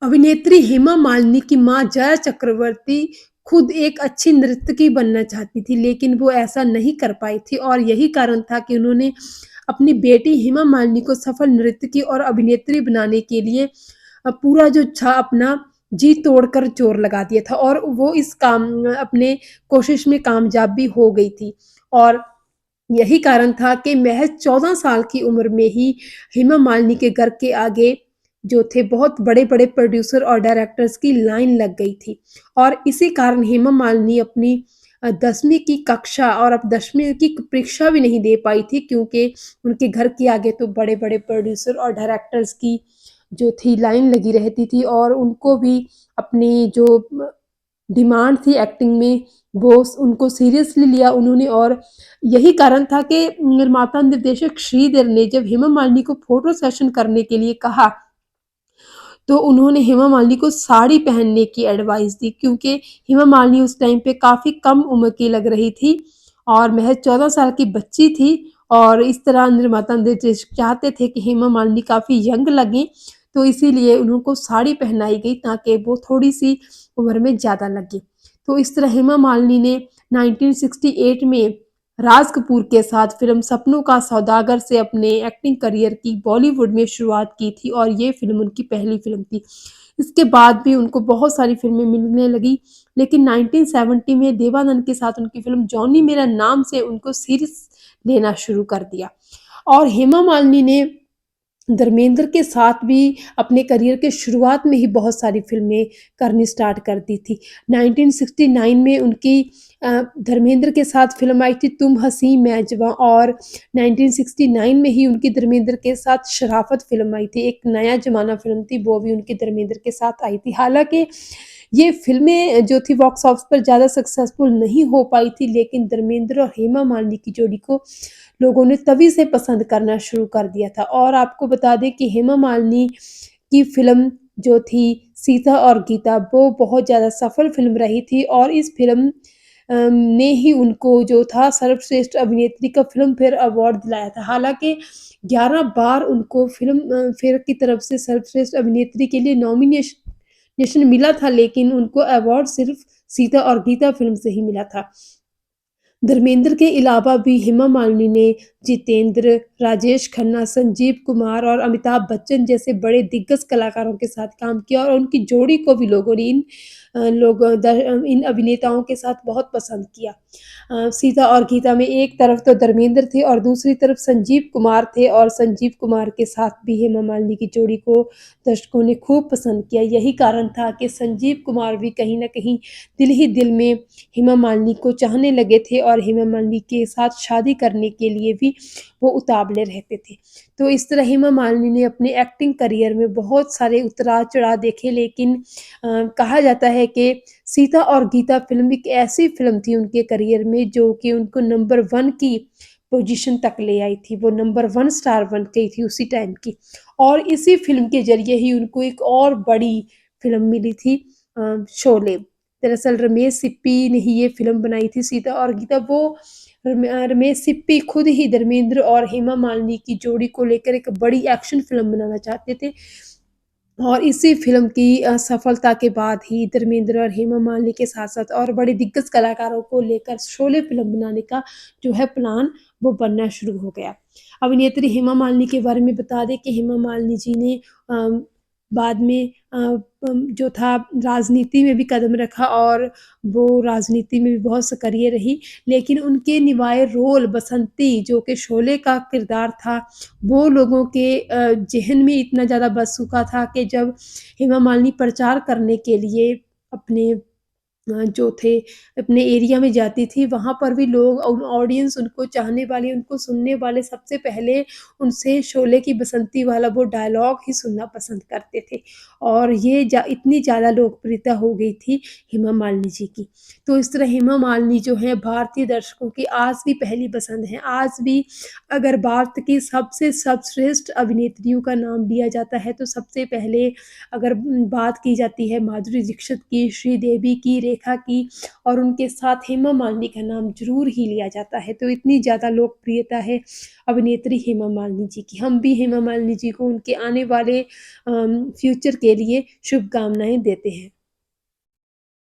अभिनेत्री हेमा मालिनी की माँ जया चक्रवर्ती खुद एक अच्छी नर्तकी बनना चाहती थी, लेकिन वो ऐसा नहीं कर पाई थी और यही कारण था कि उन्होंने अपनी बेटी हेमा मालिनी को सफल नर्तकी और अभिनेत्री बनाने के लिए पूरा जो था अपना जी तोड़कर जोर लगा दिया था और वो इस काम अपने कोशिश में कामयाब भी हो गई थी। और यही कारण था कि महज़ 14 साल की उम्र में ही हेमा मालिनी के घर के आगे जो थे बहुत बड़े-बड़े प्रोड्यूसर और डायरेक्टर्स की लाइन लग गई थी। और इसी कारण हेमा मालिनी अपनी 10वीं की कक्षा और अब 10वीं की परीक्षा भी नहीं दे पाई थी क्योंकि उनके घर के आगे तो बड़े-बड़े प्रोड्यूसर और डायरेक्टर्स की जो थी लाइन लगी रहती थी और उनको भी अपनी जो डिमांड थी एक्टिंग में वो उनको सीरियसली लिया उन्होंने और यही कारण था कि निर्माता निर्देशक श्रीधर ने जब हेमा मालिनी को फोटो सेशन करने के लिए कहा तो उन्होंने हेमा मालिनी को साड़ी पहनने की एडवाइस दी क्योंकि हेमा मालिनी उस टाइम पे काफ़ी कम उम्र की लग रही थी और महज़ 14 साल की बच्ची थी और इस तरह निर्माता निर्देशक चाहते थे कि हेमा मालिनी काफ़ी यंग लगें, तो इसीलिए उनको साड़ी पहनाई गई ताकि वो थोड़ी-सी उम्र में ज़्यादा लगें। तो इस तरह हेमा मालिनी ने 1968 में राज कपूर के साथ फ़िल्म सपनों का सौदागर से अपने एक्टिंग करियर की बॉलीवुड में शुरुआत की थी और ये फ़िल्म उनकी पहली फ़िल्म थी। इसके बाद भी उनको बहुत सारी फ़िल्में मिलने लगी, लेकिन 1970 में देवानंद के साथ उनकी फ़िल्म जॉनी मेरा नाम से उनको सीरीज़ लेना शुरू कर दिया। और हेमा मालिनी ने धर्मेंद्र के साथ भी अपने करियर के शुरुआत में ही बहुत सारी फ़िल्में करनी स्टार्ट कर दी थी। 1969 में उनकी धर्मेंद्र के साथ फ़िल्म आई थी तुम हसीं मैं जवां और 1969 में ही उनकी धर्मेंद्र के साथ शराफ़त फ़िल्म आई थी। एक नया ज़माना फ़िल्म थी, वो भी उनकी धर्मेंद्र के साथ आई थी। हालाँकि ये फ़िल्में जो थी बॉक्स ऑफिस पर ज़्यादा सक्सेसफुल नहीं हो पाई थी, लेकिन धर्मेंद्र और हेमा मालिनी की जोड़ी को लोगों ने तभी से पसंद करना शुरू कर दिया था और आपको बता दें कि हेमा मालिनी की फ़िल्म जो थी सीता और गीता वो बहुत ज़्यादा सफल फ़िल्म रही थी और इस फ़िल्म ने ही उनको जो था सर्वश्रेष्ठ अभिनेत्री का फ़िल्मफेयर अवार्ड दिलाया था। हालाँकि 11 बार उनको फेयर की तरफ से सर्वश्रेष्ठ अभिनेत्री के लिए नेशन मिला था लेकिन उनको अवार्ड सिर्फ़ सीता और गीता फ़िल्म से ही मिला था। धर्मेंद्र के अलावा भी हेमा मालिनी ने जितेंद्र, राजेश खन्ना, संजीव कुमार और अमिताभ बच्चन जैसे बड़े दिग्गज कलाकारों के साथ काम किया और उनकी जोड़ी को भी लोगों ने इन अभिनेताओं के साथ बहुत पसंद किया। सीता और गीता में एक तरफ तो धर्मेंद्र थे और दूसरी तरफ संजीव कुमार थे और संजीव कुमार के साथ भी हेमा मालिनी की जोड़ी को दर्शकों ने खूब पसंद किया। यही कारण था कि संजीव कुमार भी कहीं न कहीं दिल ही दिल में हेमा मालिनी को चाहने लगे थे और हेमा मालिनी के साथ शादी करने के लिए भी वो उतावले रहते थे। तो इस तरह हेमा मालिनी ने अपने एक्टिंग करियर में बहुत सारे उतार-चढ़ाव देखे लेकिन कहा जाता है कि सीता और गीता फ़िल्म एक ऐसी फ़िल्म थी उनके करियर में जो कि उनको नंबर 1 की पोज़ीशन तक ले आई थी। वो नंबर 1 स्टार बन गई थी उसी टाइम की और इसी फ़िल्म के ज़रिए ही उनको एक और बड़ी फ़िल्म मिली थी शोले। दरअसल रमेश सिप्पी ने ही ये फ़िल्म बनाई थी सीता और गीता वो रमेश सिप्पी खुद ही धर्मेंद्र और हेमा मालिनी की जोड़ी को लेकर एक बड़ी एक्शन फ़िल्म बनाना चाहते थे और इसी फ़िल्म की सफलता के बाद ही धर्मेंद्र और हेमा मालिनी के साथ-साथ और बड़े दिग्गज कलाकारों को लेकर शोले फ़िल्म बनाने का जो है प्लान वो बनना शुरू हो गया। अभिनेत्री हेमा मालिनी के बारे में बता दें कि हेमा मालिनी जी ने बाद में जो था राजनीति में भी कदम रखा और वो राजनीति में भी बहुत सक्रिय रही। लेकिन उनके निभाए रोल बसंती जो कि शोले का किरदार था, वो लोगों के ज़हन में इतना ज़्यादा बस चुका था कि जब हेमा मालिनी प्रचार करने के लिए अपने जो थे अपने एरिया में जाती थी, वहाँ पर भी लोग ऑडियंस उनको चाहने वाले, उनको सुनने वाले सबसे पहले उनसे शोले की बसंती वाला वो डायलॉग ही सुनना पसंद करते थे और ये इतनी ज़्यादा लोकप्रियता हो गई थी हेमा मालिनी जी की। तो इस तरह हेमा मालिनी जो है भारतीय दर्शकों की आज भी पहली पसंद है। आज भी अगर भारत की सबसे सर्वश्रेष्ठ अभिनेत्रियों का नाम लिया जाता है, तो सबसे पहले अगर बात की जाती है माधुरी दीक्षित की, श्रीदेवी की, देखा कि और उनके साथ हेमा मालिनी का नाम ज़रूर ही लिया जाता है। तो इतनी ज़्यादा लोकप्रियता है अभिनेत्री हेमा मालिनी जी की। हम भी हेमा मालिनी जी को उनके आने वाले फ्यूचर के लिए शुभकामनाएँ देते हैं।